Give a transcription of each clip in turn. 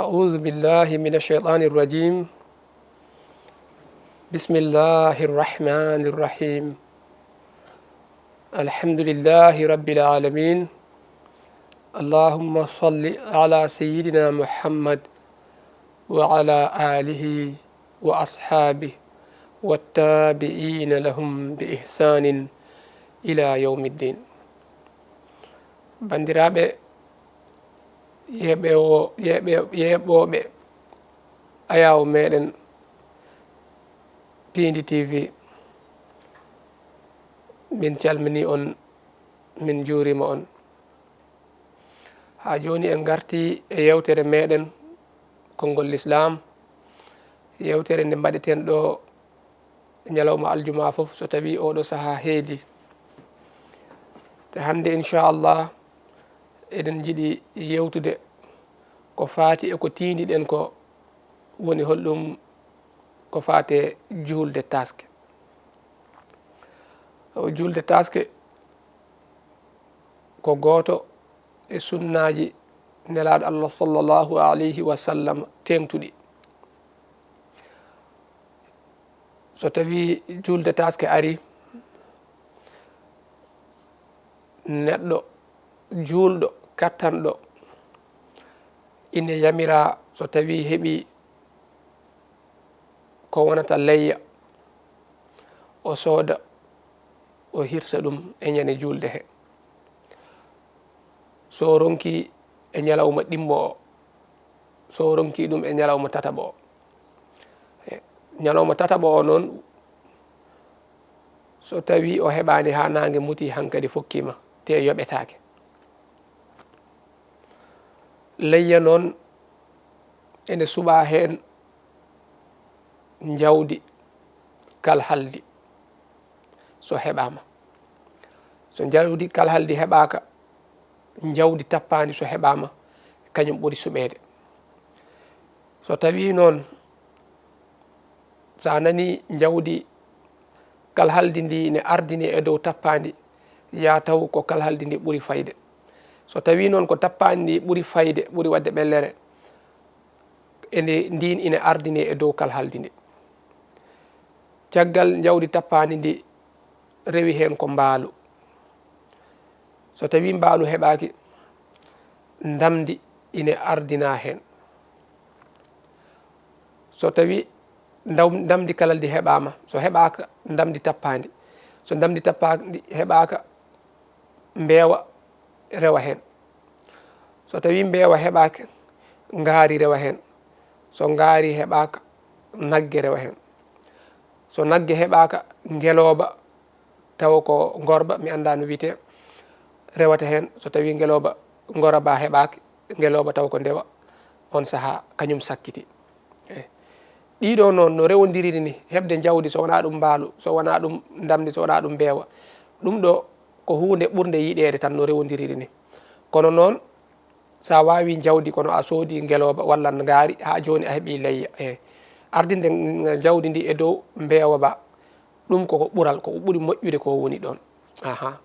أعوذ بالله من الشيطان الرجيم بسم الله الرحمن الرحيم الحمد لله رب العالمين اللهم صل على سيدنا محمد وعلى آله وأصحابه والتابعين لهم بإحسان إلى يوم الدين بندرابي yeɓoɓe ayaw meɗen Pindi TV min calmini on min juurima on ha joni en garti e yewtere meɗen konngol l'islam yewtere nde mbaɗeten ɗo ñalawma aljuma fof so tawi oɗo saaha heedi te hande inchallah eɗen jiiɗi yewtude ko faati e ko tiiɗiɗen ko woni holɗum ko faate julde taske julde taske ko gooto e sunnaji nelaɗo Allah sallllahu alayhi wa sallam tengtuɗi so tawi julde taske ari neɗɗo julɗo kattanɗo ine yamira so tawi heɓi ko wonata leyya o sooda o hirsa ɗum e ñande julde he so ronki e ñalawma ɗimmo o so ronki ɗum e ñalawma tataɓo o ñalawma tataɓo o noon so tawi o heɓani ha nangue muti hankkadi fokkima te yoɓetake leyya noon ene suɓa hen jawdi kalhaldi so heɓama so jawdi kalhaldi heɓaka jawdi tappandi so heɓama kañum ɓuuri suɓede so tawi noon sa nani jawdi kalhaldi ndi ne ardini e dow tappandi ya taw ko kalhaldi ndi ɓuuri fayde so tawi noon ko tappandi ndi ɓuuri fayde ɓuuri wadde ɓellere ende ndin ine ardini e dow kalhaldi ndi caggal jawdi tappandi ndi rewi hen ko mbaalu so tawi mbaalu heɓaki ndamdi ine ardina hen so tawi ndamdi kalaldi heɓama so heɓaka ndamdi tappandi so ndamdi tappandi heɓaka mbeewa rewa hen so tawi mbeewa heɓaka ngaari rewa hen so ngaari heɓaka nagge rewa hen so nagge heɓaka ngeloba taw ko ngorba mi anda no wiyete rewata hen so tawi ngeloba ngoraba heɓaka ngeloba taw ko ndewa on saaha kañum sakkiti ɗiɗo noon no rewodiri ni hebde jawdi so wona ɗum mbaalu so wona ɗum ndamdi so wona ɗum mbeewa ɗum ɗo ko hunde ɓurde yiɗede tan no rewodiri ni kono noon sa wawi jawdi kono a soodi ngeloba walla ngaari ha joni a heeɓi leyya ardinde jawdi ndi e dow mbeewa ba ɗum koko ɓural koko ɓuuri moƴƴude ko woni ɗon aha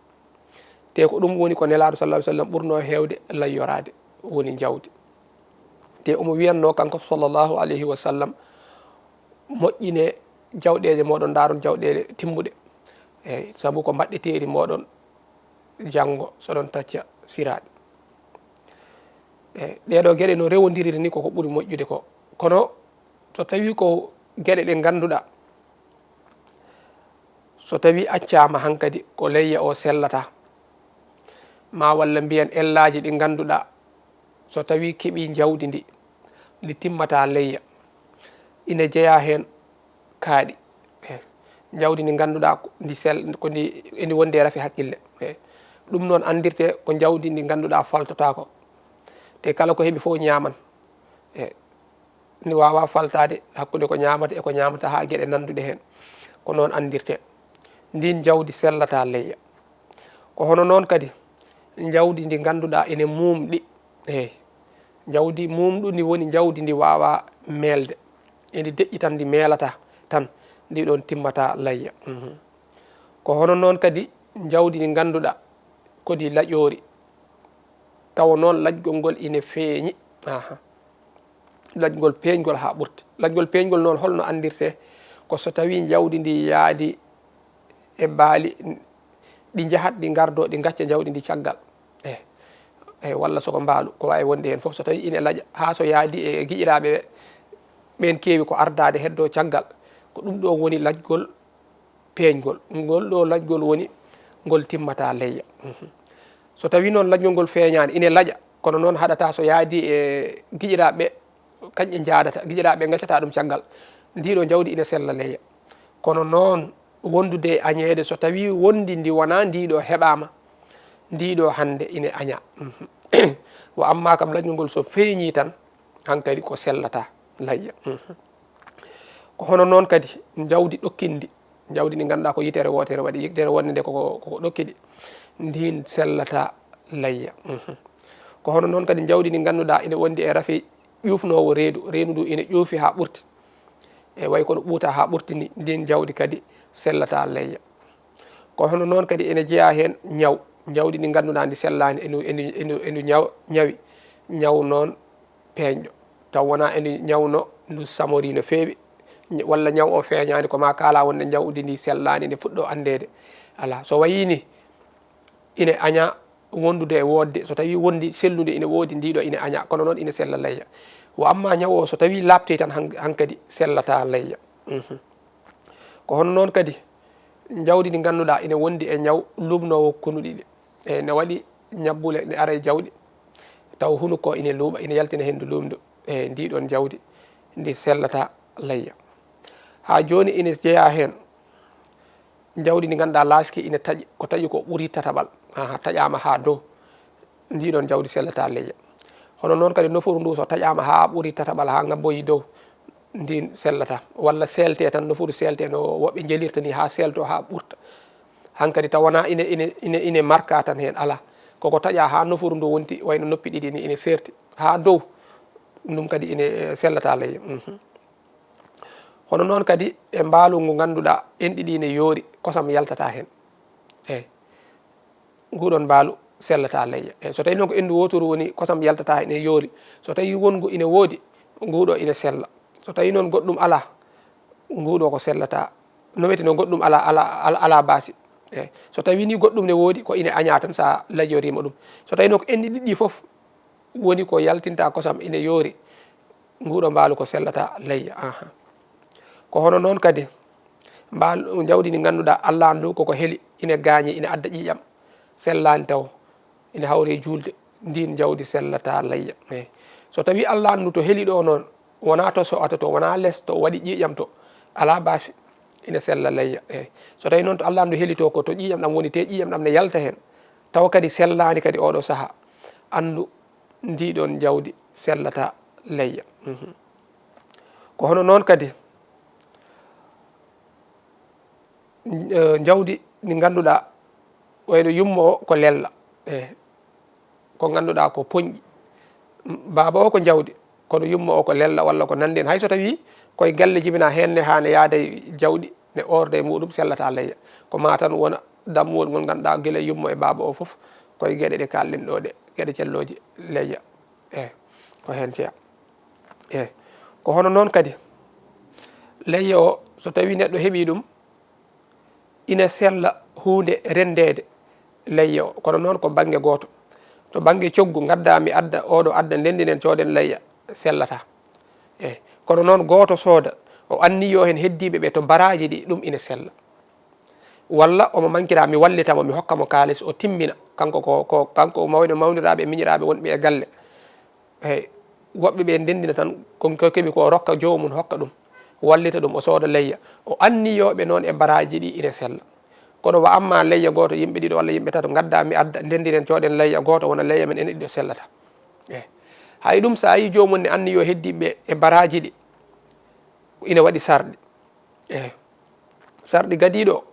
te ko ɗum woni ko nelaɗo sallah sallam ɓurno hewde layyorade woni jawdi te omo wiyanno kanko sallllahu alayhi wa sallam moƴƴine jawɗeje moɗon daron jawɗele timmuɗe eyyi saabu ko mbaɗɗeteri moɗon janggo soɗon tacca siraɗe ɗeɗo gueɗe no rewodiriri ni koko ɓuuri moƴƴude ko kono so tawi ko gueɗe ɗe ganduɗa so tawi accama hankkadi ko leyya o sellata ma walla mbiyan ellaji ɗi ganduɗa so tawi keeɓi jawdi ndi timmata leyya ina jeeya hen kaaɗi jawdi ndi ganduɗa ndi eni wonde rafi haqqille ɗum noon andirte ko jawdi ndi ganduɗa faltotako te kala ko heeɓi fof ñaman ni wawa faltade hakkude ko ñamata e ko ñamata ha gueɗe nanduɗe hen ko noon andirte ndin jawdi sellata leyya ko hono noon kadi jawdi ndi ganduɗa ene mumɗi jawdi mumɗu ndi woni jawdi ndi wawa melde edi deƴƴi tan ndi melata tan ndi ɗon timmata layya ko hono noon kadi jawdi ndi ganduɗa kodi laƴori tawa noon laƴgol ngol ine feeñi laƴgol peeñgol ha ɓurti. Laƴgol peeñgol noon holno andirte ko so tawi jawdi ndi yaadi e baali ɗi jahat ɗi gardo ɗi gacca jawdi ndi caggal eyyi walla soko mbaalu ko wawi wonde hen foof so tawi ine laaƴa ha so yaadi e guiƴiraɓe ɓen keewi ko ardade heddo caggal ko ɗum ɗo woni laƴgol peeñgol. Ngol ɗo laƴgol woni ngol timmata leyya. So tawi noon laƴgol ngol feeñani ine laaƴa kono noon haɗata so yaadi e guiƴiraɓe kañƴe jaadata guiƴiraɓe gaccata ɗum caggal ndiɗo jawdi ine sella leyya. Kono noon wondude añede so tawi wondi ndi wona ndiɗo heɓama ndiɗo hande ine aña wa amma kam laƴgol ngol so feeñi tan hankkadi ko sellata layya. Ko hono noon kadi jawdi ɗokkindi jawdi ndi ganduɗa ko yitere wotere waɗi yitere wonde nde koko ɗokkiɗi ndin sellata layya. Ko hono noon kadi jawdi ndi ganduɗa ine wondi e rafi ƴufnowo reedu ndu ine ƴuufi ha ɓurti e way kono ɓuuta ha ɓurti ni ndin jawdi kadi sellata layya. Ko hono noon kadi ene jeeya hen ñaw jawdi ndi ganduɗa ndi sellani enu ñawi ñaw noon peeñɗo taw wona ene ñawno ndu samori no feewi walla ñaw o feeñani ko ma kala wonde jawdi ndi sellani nde fuɗɗo andede ala so wayini ine aña wondude e wodde so tawi wondi sellude ine woodi ndiɗo ine aña kono noon ine sella layya. Wo amma ñaw o so tawi labti tan hankkadi sellata layya. Ko hono noon kadi jawdi ndi ganduɗa ine wondi e ñaw lubnowo kunuɗiɗi e ne waɗi ñabbule ne ara e jawɗi taw hunuko ine luuɓa ine yaltina hendu lumdu e ndiɗon jawdi ndi sellata layya. Ha joni ine jeeya hen jawdi ndi ganduɗa laaski ine taaƴi ko taaƴi ko ɓuuri tataɓal taƴama ha dow ndiɗon jawdi sellata layya. Hono noon kadi nofuru ndu so taƴama ha ɓuuri tataɓal ha ngabboyi dow ndin sellata walla selte tan nofuru selte no woɓɓe jelirta ni ha selto ha ɓurta hankkadi taw wona ine marka tan hen ala koko taƴa ha nofuru ndu wonti wayno noppi ɗiɗi ni ine serti ha dow ɗum kadi ine sellata layya. Hono noon kadi e mbaalu ngu ganduɗa enɗi ɗi ne yoori kosam yaltata hen eyyi nguɗon mbaalu sellata layya. Eyyi so tawi noon ko endu wotoru woni kosam yaltata hen e yoori so tawi wongu ine woodi nguɗo ine sella so tawi noon goɗɗum ala nguɗo ko sellata no wiyeteno goɗɗum ala baasi eyyi so tawi ni goɗɗum ne woodi ko ine aña tan sa layyorima ɗum so tawi noon ko enɗi ɗiɗɗi foof woni ko yaltinta kosam ine yoori nguɗo mbaalu ko sellata layya. Ko hono noon kadi mbaalu jawdi ndi ganduɗa Allah ndu koko heeli ine gaañi ine adda ƴiƴam sellani taw ine hawre julde ndin jawdi sellata layya. Eyyi so tawi Allah ndu to heeli ɗo noon wona to so ata to wona less to waɗi ƴiƴam to ala basi ine sella layya. Eyyi so tawi noon to Allah ndu heeli to ko to ƴiƴam ɗam woni te ƴiƴam ɗam ne yalta hen taw kadi sellani kadi oɗo saaha andu ndiɗon jawdi sellata layya. Ko hono noon kadi jawdi ndi ganduɗa wayno yummo o ko lella ko ganduɗa ko poñƴi baba o ko jawdi kono yummo o ko lella walla ko nandi hen hayso tawi koye galle jibina henne ha ne yaada jawɗi ne orde e muɗum sellata layya ko ma tan wona dammuwol ngol ganduɗa guila yummo e baba o foof koye gueɗe ɗe kalɗen ɗo ɗe gueɗe celloji layya ko hen jeeya. Ko hono noon kadi layya o so tawi neɗɗo heeɓi ɗum ine sella hunde rendede layya o kono noon ko banggue goto to banggue coggu gadda mi adda oɗo adda ndendinen coden layya sellata eyyi kono noon goto sooda o anni yo hen heddiɓe ɓe to baraji ɗi ɗum ine sella walla omo mankira mi wallitamo mi hokkamo kalis o timmina kanko mawɗo mawniraɓe miñiraɓe wonɓe e galle eyyi woɓɓeɓe ndendina tan ko keeɓi ko rokka jomum hokka ɗum wallita ɗum o sooda layya o anniyoɓe noon e baraji ɗi ine sella kono wa amma layya goto yimɓe ɗiɗo walla yimɓe tato gadda mi adda ndendinen coɗen layya goto wona layya men ene ɗiɗo sellata eyyi hay ɗum sa yi jomum ne anni yo heddiɓe e baraji ɗi ine waɗi sarɗi eyyi sarɗi gadiɗo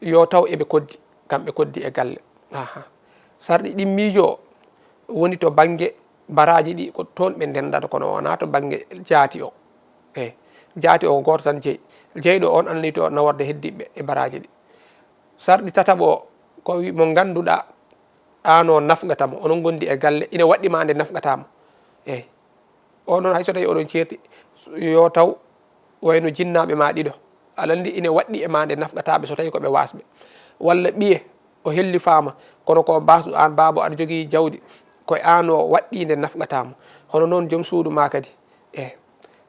yo taw eɓe koddi kamɓe koddi e galle sarɗi ɗin miijo woni to banggue baraji ɗi ko toon ɓe ndendata kono wona to banggue jaati o eyyi jaati o goto tan jeeyi jeyɗo on anni to naworde heddiɓe e baraji ɗi sarɗi tataɓo o ko mo ganduɗa an o nafgatamo onon gondi e galle ine waɗɗima nde nafgatamo eyyi onon hay so tawi oɗon ceerti yo taw wayno jinnaɓe ma ɗiɗo aɗa andi ine waɗɗi e ma nde nafgataɓe so tawi koɓe wasɓe walla ɓiye o helli fama kono ko basɗo an baabo aɗa jogui jawdi koye an o waɗɗi nde nafgatamo hono noon joom suudu ma kadi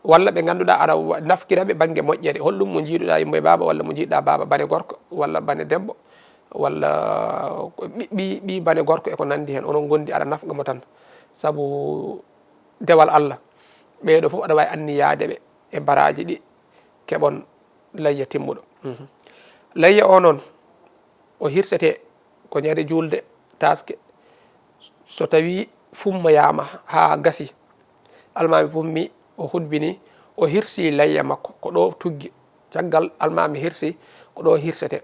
walla ɓe ganduɗa aɗa nafkiraɓe banggue moƴƴere hollum mo jiiɗuɗa yumma e baba walla mo jiiɗɗa baba bane gorko walla bane debbo walla ɓi bane gorko eko nandi hen onon gondi aɗa nafgamo tan saabu dewal Allah ɓeɗo foof aɗa wawi anniyadeɓe e baraji ɗi keɓon layya timmuɗo layya o noon o hirsete ko ñande julde taske so tawi fummayama ha gasi almami fummi o hutbini o hirsi layya makko ko ɗo tuggi caggal almami hirsi ko ɗo hirsete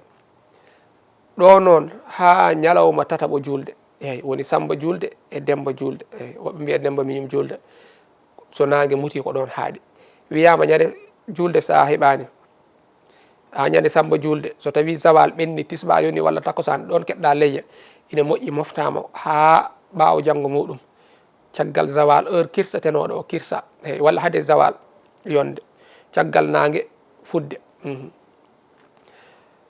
ɗo noon ha ñalawma tataɓo julde eyyi woni Samba julde e Demba julde eyyi woɓɓe mbiya Demba miñum julde so nangue muti ko ɗon haaɗi wiyama ñande julde sa heɓani ha ñande Samba julde so tawi zawal ɓenni tisba yoni walla takkosan ɗon keɓɗa layya ine moƴƴi moftama ha ɓawo janggo muɗum caggal zawal heure kirsatenoɗo o kirsa eyyi walla haade zawal yonde caggal nangue fudde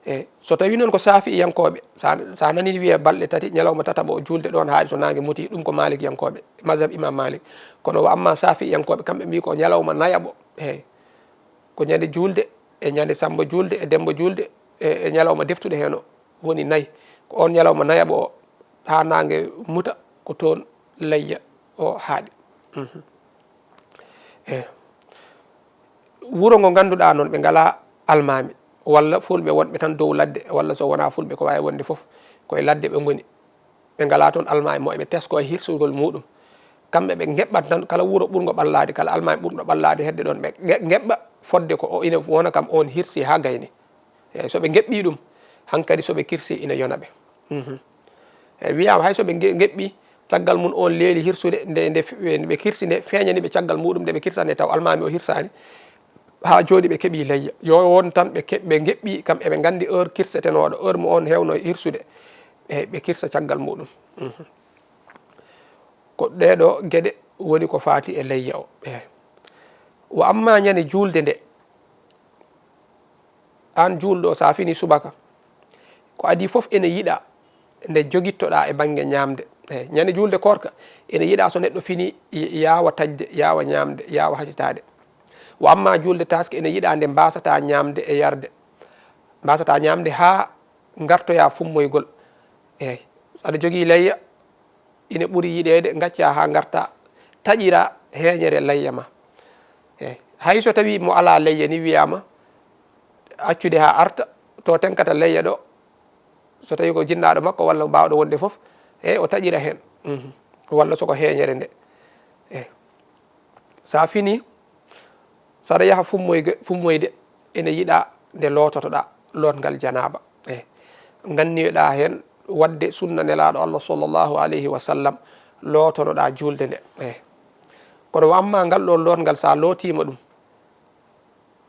eyyi so tawi noon ko saafi yankoɓe sa nani wiye balɗe tati ñalawma tataɓo o julde ɗon haaɗi so nangue muti ɗum ko Malik yankoɓe mazhab imam Malik kono wa amma saafi yankoɓe kamɓe mbi ko ñalawma nayaɓo eyyi ko ñande julde e ñande Samba julde e Demba julde e ñalawma deftuɗo hen o woni nayyi ko on ñalawma nayaɓo o ha nangue muta ko toon layya o haaɗi eyyi wuuro ngo ganduɗa noon ɓe ngala almami walla fulɓe wonɓe tan dow ladde walla so wona fulɓe ko wawi wonde foof koye ladde ɓe goni ɓe ngala toon almami mo eɓe tesko e hirsugol muɗum kamɓe ɓe geɓɓat tan kala wuuro ɓurgo ɓallade kala almami ɓurɗo ɓallade hedde ɗon ɓe geɓɓa fodde ko ina wona kam on hirsi ha gayni eyyi soɓe geɓɓi ɗum hankkadi soɓe kirsi ina yonaɓe eyyi wiyama hay soɓe geɓɓi caggal mum on leeli hirsude nde kirsi nde feeñaniɓe caggal muɗum nde ɓe kirsande taw almami o hirsani ha joni ɓe keeɓi layya yo won tan ɓe geɓɓi kam eɓe gandi heure kirsatenoɗo heure mo on hewno hirsude eyyi ɓe kirsa caggal muɗum ko ɗeɗo gueɗe woni ko fati e layya o eyyi wo amma ñande julde nde an julɗo o sa fini subaka ko adi foof ene yiiɗa nde joguittoɗa e banggue ñamde eyyi ñande julde korka ene yiiɗa so neɗɗo fini yawa tajde yawa ñamde yawa hasitade wo amma julde taske ene yiiɗa nde mbasata ñamde e yarde mbasata ñamde ha gartoya fummoygol eyyi aɗa jogui layya ine ɓuuri yiɗede gacca ha garta taƴira heeñere layya ma eyyi hay so tawi mo ala layya ni wiyama accude ha arta to tenkata layya ɗo so tawi ko jinnaɗo makko walla bawɗo wonde foof eyyi o taƴira hen walla soko heeñere nde eyyi sa fini saɗa yaaha fummoyde ene yiiɗa nde lototoɗa lotgal janaba eyyi ganniyoɗa hen wadde sunna nelaɗo Allah sallllahu alayhi wa sallam lotonoɗa julde nde eyyi kono wamma ngal ɗon lotgal sa lootima ɗum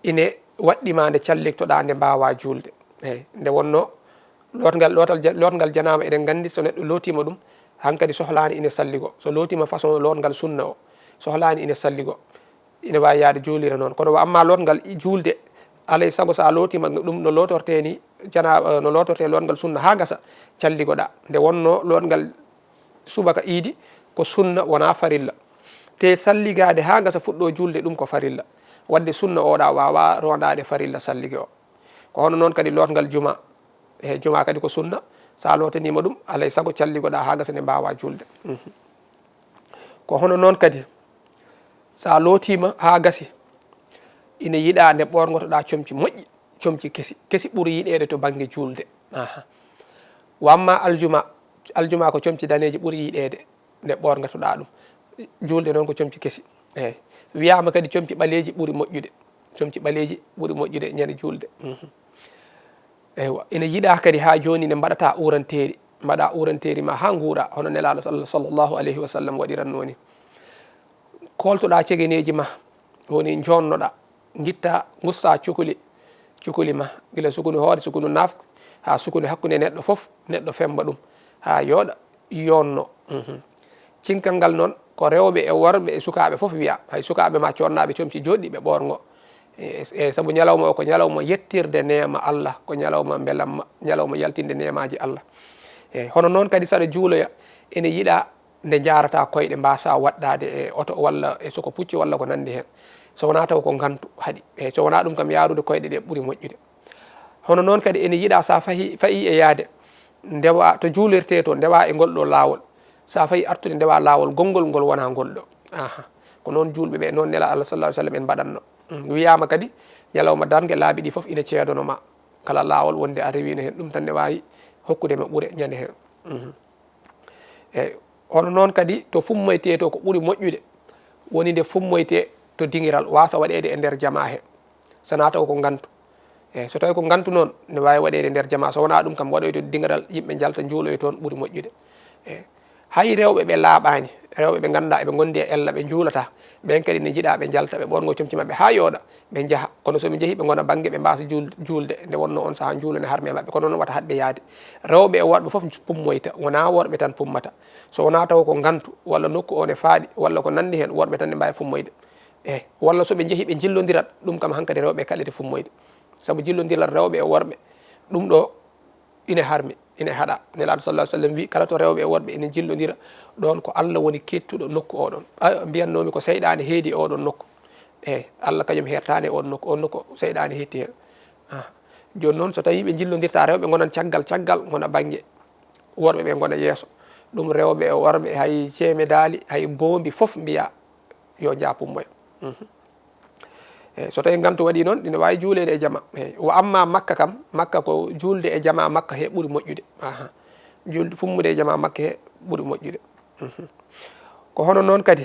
ine waɗɗima nde calliktoɗa nde mbawa julde eyyi nde wonno lotgal janaba eɗen gandi so neɗɗo lootima ɗum hankkadi sohlani ine salligo so lootima façon lotgal sunna o sohlani ine salligo ine wawi yaade juulira noon kono amma lotgal julde alay saago sa lootima ɗum no lotorte ni janaba no lotorte lotgal sunna ha gasa calligoɗa nde wonno lotgal subaka iidi ko sunna wona farilla te salligade ha gasa fuɗɗo julde ɗum ko farilla wadde sunna oɗa wawa rondade farilla salligue o ko hono noon kadi lotgal juma e juma kadi ko sunna sa lotanima ɗum alay saago calligoɗa ha gasa nde mbawa julde ko hono noon kadi sa lootima ha gasi ina yiiɗa nde ɓorgotoɗa comci moƴƴi comci kesi ɓuuri yiiɗede to banggue julde wamma aljuma ko comci daneji ɓuuri yiiɗede nde ɓorgotoɗa ɗum julde noon ko comci kesi eyyi wiyama kadi comci ɓaleji ɓuuri moƴƴude comci ɓaleji ɓuuri moƴƴude ñande julde eywa ina yiiɗa kadi ha joni nde mbaɗata uranteri mbaɗa uranteri ma ha guura hono nelaɗo Allah sallllahu alayhi wa sallam waɗiranno ni koltoɗa cegeneji ma woni jonnoɗa guitta gusta cukuli ma gila sukunu hoore sukunu nafka ha sukunu hakkude neɗɗo foof neɗɗo femba ɗum ha yooɗa yonno cinkal ngal noon ko rewɓe e worɓe e sukaɓe fof wiya hay sukaɓe ma connaɓe comci joɗɗiɓe ɓorgo e saabu ñalawma o ko ñalawma yettirde nema Allah ko ñalawma belamma ñalawma yaltinde nemaji Allah eyyi hono noon kadi saɗa juuloya ene yiiɗa nde jarata koyɗe mbasa waɗɗade e oto walla e soko pucci walla ko nandi hen so wona taw ko gantu haaɗi eyyi so wona ɗum kam yarude koyɗe ɗe ɓuuri moƴƴude hono noon kadi ene yiiɗa sa fayi e yaade ndewa to juulirte to ndewa e ngol ɗo lawol sa fayi artude ndewa lawol gongol ngol wona ngol ɗo ko noon julɓeɓe noon nela Allah sallallahu alaihi wasallam en mbaɗanno wiyama kadi ñalawma dargue laabi ɗi foof ina ceedanoma kala lawol wonde a rewino hen ɗum tan ne wawi hokkude ma ɓuure ñande hen eyyi hono noon kadi to fummoyte to ko ɓuuri moƴƴude woni nde fummoyte to dingiral wasa waɗede e nder jama he sana taw ko gantu eyyi so tawi ko gantu noon ne wawi waɗede nder jama so wona ɗum kam waɗoyde dingiral yimɓe jalta juuloy toon ɓuuri moƴƴude eyyi hay rewɓe ɓe laaɓani rewɓe ɓe ganduɗa eɓe gondi e ella ɓe juulata ɓen kadi ne jiiɗa ɓe jalta ɓe ɓorgo comci mabɓe ha yooɗa ɓe jaaha kono soɓe jeehi ɓe gona banggue ɓe mbasa julde nde wonno on saaha juulane harme mabɓe kono noon wata hadɓe yaade rewɓe e worɓe foof pummoyta wona worɓe tan pummata so wona taw ko gantu walla nokku o ne faaɗi walla ko nandi hen worɓe tan ne mbawi fummoyde eyyi walla soɓe jeehi ɓe jillodirat ɗum kam hankkadi rewɓe kaɗete fummoyde saabu jillodiral rewɓe e worɓe ɗum ɗo ine harmi ine haaɗa nelaɗo sallah sallam wi kala to rewɓe e worɓe ene jillodira ɗon ko Allah woni kettuɗo nokku oɗon mbiyatnomi ko seyɗade heedi oɗon nokku eyyi Allah kañum hertani on nokku seyɗade hetti hen joni noon so tawi ɓe jillodirta rewɓe gonan caggal gona banggue worɓe ɓe gona yeeso ɗum rewɓe e worɓe hay ceemedali hay boombi foof mbiya yo japummoya eyyi so tawi gantu waɗi noon ina wawi juulede e jama eyyi wa amma makka kam makka ko julde e jama makka he ɓuuri moƴƴude julde fummude e jama makka he ɓuuri moƴƴude ko hono noon kadi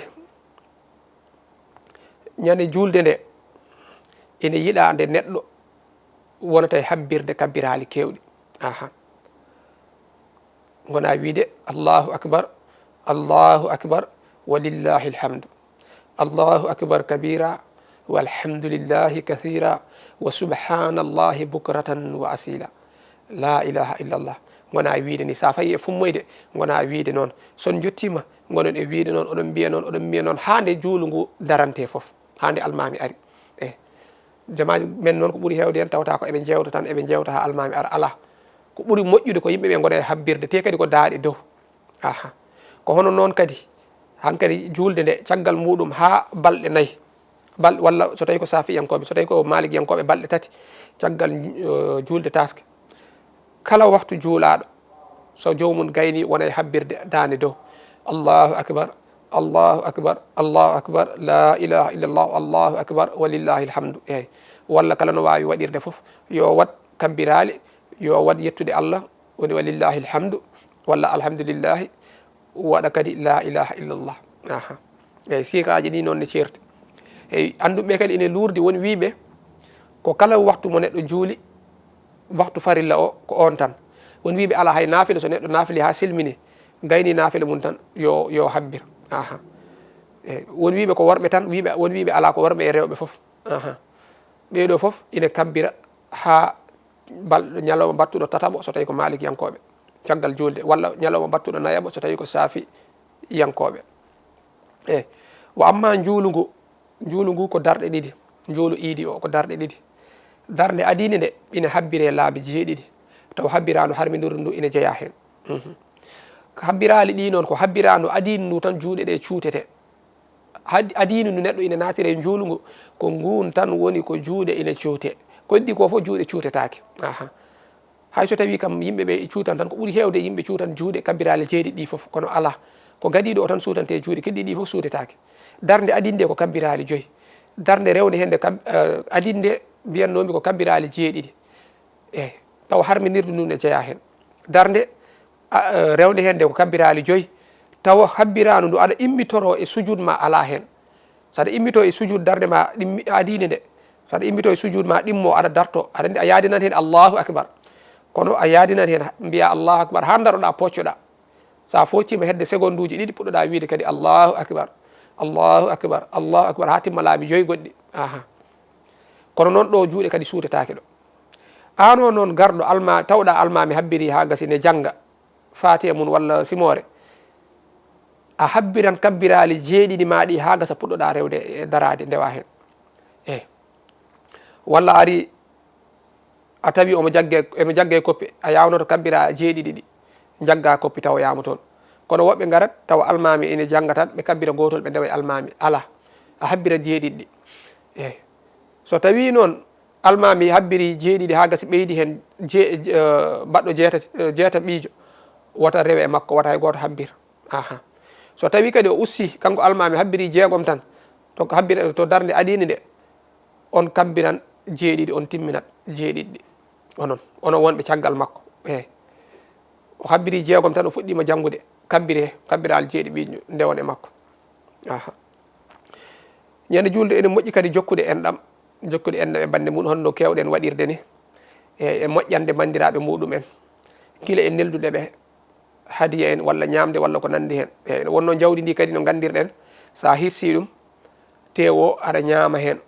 ñande julde nde ene yiiɗa nde neɗɗo wonata e habbirde kabbirali kewɗi gona wiide allahu akbar walillahi alhamdu allahu akbar kabira walhamdulillahi kathira wa subhanallahi bukratan wa asila la ilaha illallah gona wiide ni sa fayi e fummoyde gona wiide noon son jottima gonon e wiide noon oɗon mbiya noon ha nde juulu ngu darante foof ha nde almami ari eyyi jamaji men noon ko ɓuuri hewde hen tawata ko eɓe jewta tan eɓe jewta ha almami ara ala ko ɓuuri moƴƴude ko yimɓeɓe gona e habbirde te kadi ko daaɗe dow ko hono noon kadi hankkadi julde nde caggal muɗum ha balɗe nayyi walla so tawi ko safiyankoɓe so tawi ko malikiyankoɓe balɗe tati caggal julde taske kala waktu juulaɗo so jomum gayni wona e habbirde dande dow allahu akbar allahu akbar allahu akbar la ilaha illallah allahu akbar walillahi alhamdu eyyi walla kala no wawi waɗirde foof yo wat kabbirali yo wat yettude Allah woni walillahi alhamdu walla alhamdulillahi waɗa kadi la ilaha illallah eyyi sikaji ɗi noon ne certi eyyi anduɓe kadi ene lurdi woni wiɓe ko kala waktu mo neɗɗo juuli waktu farilla o ko on tan woni wiɓe ala hay naafila so neɗɗo naafili ha silmini gayni naafila mum tan yo habbir eyyi woni wiɓe ko worɓe tan woni wiɓe ala ko worɓe e rewɓe foof ɓeɗo foof ina kabbira ha balɗo ñalawma battuɗo tataɓo so tawi ko malikiyankoɓe caggal julde walla ñalawma battuɗo nayaɓo so tawi ko saafi yankoɓe eyyi wa amma juulu ngu ko darɗe ɗiɗi juulu iidi o ko darɗe ɗiɗi darde adine nde ina habbire laabi jeeɗiɗi taw habbirano harminirdu ndu ina jeeya hen habbirali ɗi noon ko habbirano adine ndu tan juuɗe ɗe cuutete adine ndu neɗɗo ina natire juulu ngu ko ngun tan woni ko juuɗe ina cuute koddi ko fof juuɗe cuutetake hay so tawi kam yimɓeɓe cuutan tan ko ɓuuri hewde yimɓe cuutan juuɗe kabbirali jeeɗiɗi ɗi foof kono ala ko gadiɗo o tan suutante juuɗe keddi ɗi foof suutetake darde adine nde ko kabbirali joyyi darde rewde hende adine nde mbiyannomi ko kabbirali jeeɗiɗi eyyi taw harminirdu ndu ne jeeya hen darde rewde hende ko kabbirali joyyi taw habbirano ndu aɗa immitoro e sujud ma ala hen saɗa immito e sujud darde ma adine nde saɗa immito e sujud ma ɗimmo aɗa darto aɗa andi a yaadinat hen allahu akbar kono a yaadinat hen mbiya allahu akbar ha daroɗa poccoɗa sa foccima hedde seconde uji ɗiɗi puɗɗoɗa wiide kadi allahu akbar allahu akbar allahu akbar ha timma laabi joyyi goɗɗi kono noon ɗo juuɗe kadi suutetake ɗo an o noon garɗo tawɗa almami habbiri ha gasi ne jangga fatiha mum walla simore a habbiran kabbirali jeeɗiɗi maɗi ha gasa puɗɗoɗa rewde e darade ndewa hen walla ari a tawi emo jagge koppi a yawnoto kabbira jeeɗiɗi ɗi jagga koppi taw yama toon kono woɓɓe garat tawa almami ene jangga tan ɓe kabbira gotol ɓe ndewa e almami ala a habbira jeeɗiɗi ɗi so tawi noon almami habbiri jeeɗiɗi ha gasi ɓeydi hen baɗɗo jeeta ɓiijo wota rewe e makko wata hay goto habbir so tawi kadi o ussi kanko almami habbiri jeegom tan to habbira to darde aɗini nde on kabbiran jeeɗiɗi on timminat jeeɗiɗi ɗi onon wonɓe caggal makko o habbiri jeegom tan o fuɗɗima janggude kabbiral jeeɗi ɓiijo ndewon e makko ñande julde ene moƴƴi kadi jokkude enɗam e bande mum honno kewɗen waɗirde ni e moƴƴande bandiraɓe muɗum en gila e nelduɗe ɓe hadiya en walla ñamde walla ko nandi hen ene wonno jawdi ndi kadi no gandirɗen sa hirsi ɗum tewo aɗa ñama hen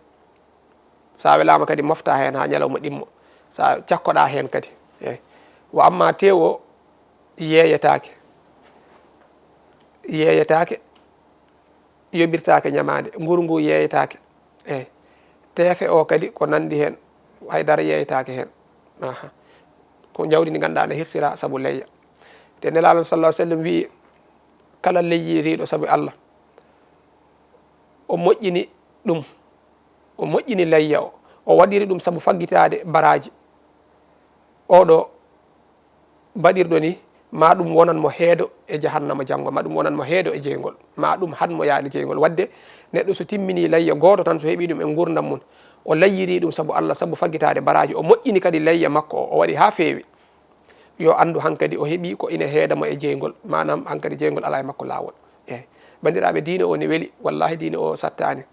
sa welama kadi mofta hen ha ñalawma ɗimmo sa cakkoɗa hen kadi wo amma tewo yeeyetake yoɓirtake ñamade nguru ngu yeeyetake teefe o kadi ko nandi hen haydara yeeyetake hen ko jawdi ndi ganduɗa ne hirsira saabu leyya te nelaɗo sallah sallam wi kala leyyiriɗo saabu Allah o moƴƴini ɗum o moƴƴini leyya o waɗiri ɗum saabu faggitade baraji oɗo baɗirɗo ni ma ɗum wonanmo heedo e jahannama janggo ma ɗum wonanmo heedo e jeygol ma ɗum hadmo yaade jeygol wadde neɗɗo so timmini leyya goto tan so heeɓi ɗum e gurdam mum o layyiri ɗum saabu Allah saabu faggitade baraji o moƴƴini kadi leyya makko o waɗi ha feewi yo andu hankadi o heeɓi ko ina heedamo e jeygol manam hankadi jeygol ala e makko lawol bandiraɓe diine o ne weeli wallahi diine o sattani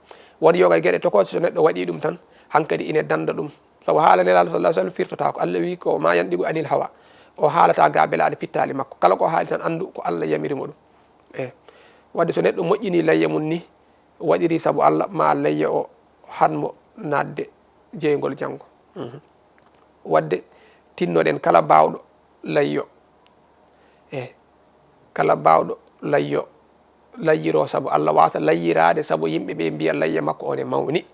won yoga e gueɗe tokoje so neɗɗo waɗi ɗum tan hankadi ine danda ɗum saabu haala nelaɗo sallah sallam firtota ko Allah wi ko ma yanɗigu anil hawa o haalata ga belaɗe pittali makko kala ko haali tan andu ko Allah yamirimo ɗum wadde so neɗɗo moƴƴini leyya mum ni waɗiri saabu Allah ma leyya o hanmo nadde jeygol janggo wadde tinnoɗen kala bawɗo layyo kala bawɗo layyo layyiro saabu Allah wasa layyirade saabu yimɓe ɓe mbiya layya makko one mawni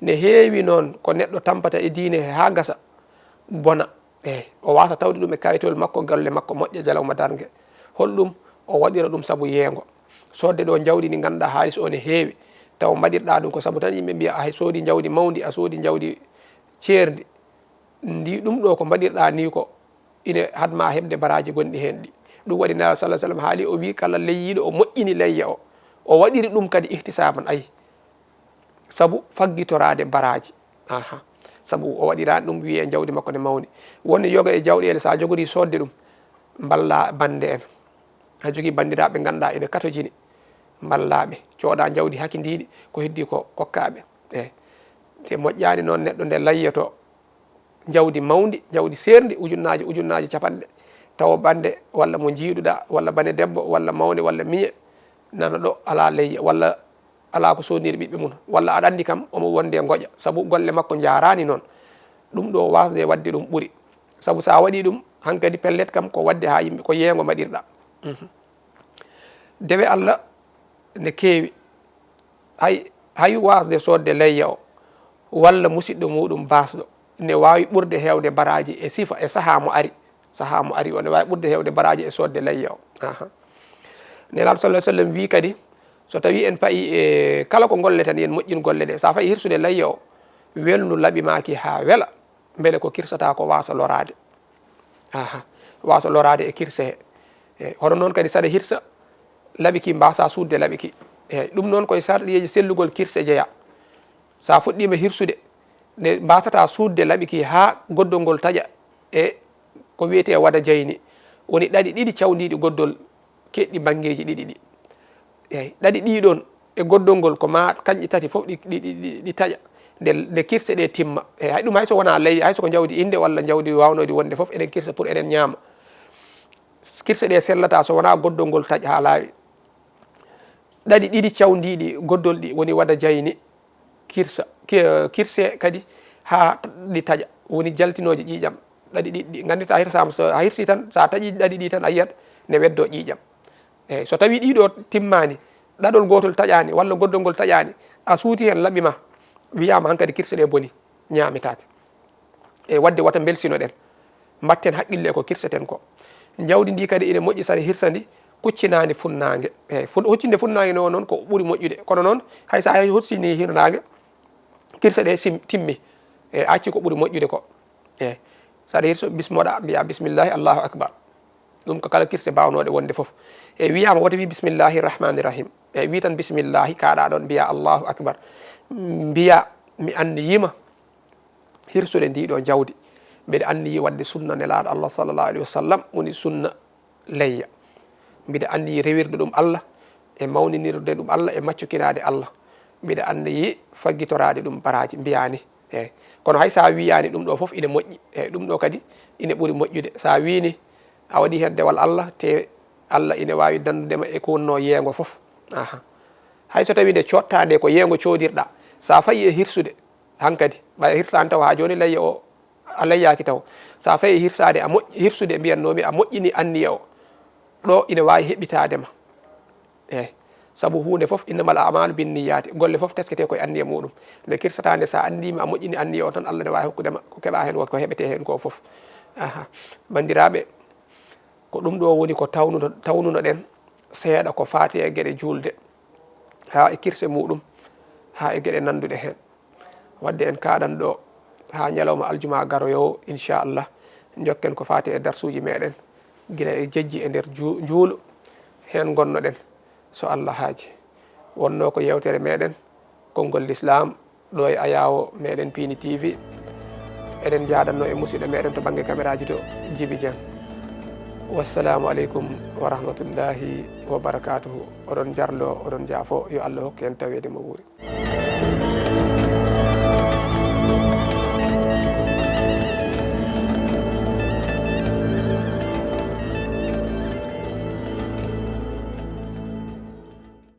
ne heewi noon ko neɗɗo tampata e diine ha gasa bona o wasa tawde ɗum e kayitol makko galle makko moƴƴa jalawma dargue holɗum o waɗira ɗum saabu yeego sodde ɗo jawdi ndi ganduɗa haalis o ne heewi taw mbaɗirɗa ɗum ko saabu tan yimɓe mbiya a soodi jawdi mawdi a soodi jawdi ceerdi ndi ɗum ɗo ko mbaɗirɗa ni ko ine hadma heɓde baraji gonɗi hen ɗi ɗum waɗi nabi sallah sallam haali o wi kala leyyiɗo o moƴƴini leyya o waɗiri ɗum kadi ihtisaban ayi saabu faggitorade baraji saabu o waɗirani ɗum wiye jawdi makko ne mawni woni yoga e jawɗele sa jogori sodde ɗum balla bande en ha jogui bandiraɓe ganduɗa ene katojini ballaɓe cooda jawdi hakkidiɗi ko heddi ko kokkaɓe te moƴƴani noon neɗɗo nde layyato jawdi mawdi jawdi serdi ujunnaji capanɗe taw bande walla mo jiiɗuɗa walla bane debbo walla mawne walla miñe nana ɗo ala leyya walla ala ko sodniri ɓiɓɓe mum walla aɗa andi kam omo wonde goƴa saabu golle makko jarani noon ɗum ɗo wasde wadde ɗum ɓuuri saabu sa waɗi ɗum hankkadi pellet kam ko wadde ha yimɓe ko yeego mbaɗirɗa dewe Allah ne keewi hay wasde sodde leyya o walla musidɗo muɗum basɗo ne wawi ɓurde hewde baraji e sifa e saaha mo ari o ne wawi ɓurde hewde baraji e sodde leyya o nelaɗo sallah sallam wi kadi so tawi en payi e kala ko golleten yen moƴƴin golle ɗe sa fayi hirsude leyya o welnu laaɓimaki ha weela beele ko kirsata ko wasa lorade wasa lorade e kirse he hono noon kadi saɗa hirsa laaɓiki mbasa sudde laaɓiki ɗum noon koye sarɗiyeji sellugol kirse jeeya sa fuɗɗima hirsude nde mbasata sudde laaɓiki ha goddol ngol taƴa e ko wiyete waɗa jayni woni ɗaɗi ɗiɗi cawdiɗi goddol keɗɗi banggueji ɗiɗi ɗi eyyi ɗaɗi ɗiɗon e goddol ngol ko ma kanƴi tati foof ɗi taƴa nde kirse ɗe timma eyyi hay ɗum hayso wona leydi hayso ko jawdi inde walla jawdi wawnodi wonde foof eɗen kirsa pour eɗen ñaama kirse ɗe sellata so wona goddol ngol taƴa ha laawi ɗaɗi ɗiɗi cawdiɗi goddol ɗi woni waɗa jayni kirse kadi ha ɗi taƴa woni jaltinoje ƴiƴam ɗaɗi ɗiɗɗi gandita hirsama so a hirsi tan sa taƴi ɗaɗi ɗi tan a yiyat ne weddo ƴiƴam eyyi so tawi ɗiɗo timmani ɗaɗol gotol taƴani walla goddol ngol taƴani a suuti hen laaɓima wiyama hankkadi kirse ɗe boni ñamitake e wadde wata belsinoɗen mbatten haqqille ko kirseten ko jawdi ndi kadi ine moƴƴi sane hirsa ndi kuccinani funnangue eyyi huccinde funnangue ne o noon ko ɓuuri moƴƴude kono noon hay sa huccini hirnangue kirse ɗe timmi e acci ko ɓuuri moƴƴude ko eyyi saɗa hirso bismoɗa mbiya bisimillahi allahu akbar ɗum ko kala kirse bawnoɗe wonde foof e wiyama woto wi bisimillahi rahmani rahim e wi tan bisimillahi kaɗa ɗon mbiya allahu akbar mbiya mi anniyima hirsude ndiɗo jawdi mbiɗa anniyi wadde sunna nelaɗo allah sallllahu alayhi wa sallam woni sunna leyya mbiɗa anniyi rewirde ɗum allah e mawninirde ɗum allah e maccukinade allah mbiɗa anniyi faggitorade ɗum baraji mbiyani eyyi kono hay sa wiyani ɗum ɗo foof ine moƴƴi eyyi ɗum ɗo kadi ine ɓuuri moƴƴude sa wini a waɗi hen dewal allah te allah ine wawi dandudema e ko wonno yeengo foof aha hay so tawi nde cottade ko yeengo codirɗa sa fayi e hirsude hankkadi ɓay hirsani taw ha joni leyya o a leyyaki taw sa fayi e hirsade a moƴƴi hirsude mbiyannomi a moƴƴini anniya o ɗo ine wawi heɓitadema eyyi saabu hunde foof innamal a'malu binniyati golle foof teskete koye anniya muɗum nde kirsatande sa andima a moƴƴini anniya o tan allah ne wawi hokkudema ko keeɓa hen wonko heɓete hen ko foof aha bandiraɓe ko ɗum ɗo woni ko tawnuno ɗen seeɗa ko fati e gueɗe julde ha e kirse muɗum ha e gueɗe nanduɗe hen wadde en kaɗan ɗo ha ñalawma aljuma garoyowo inchallah jokken ko fati e darsuji meɗen guila e jejji e nder juulu hen gonnoɗen so allah haaji wonno ko yewtere meɗen konngol l'islam ɗo e ayawo meɗen Pini TV eɗen jaɗanno e musidɗo meɗen to banggue caméraji to Djiby Dieng wassalamu aleykum wa rahmatullahi wa barakatuhu oɗon jarlo oɗon jaafo yo allah hokku en tawede mo wuuri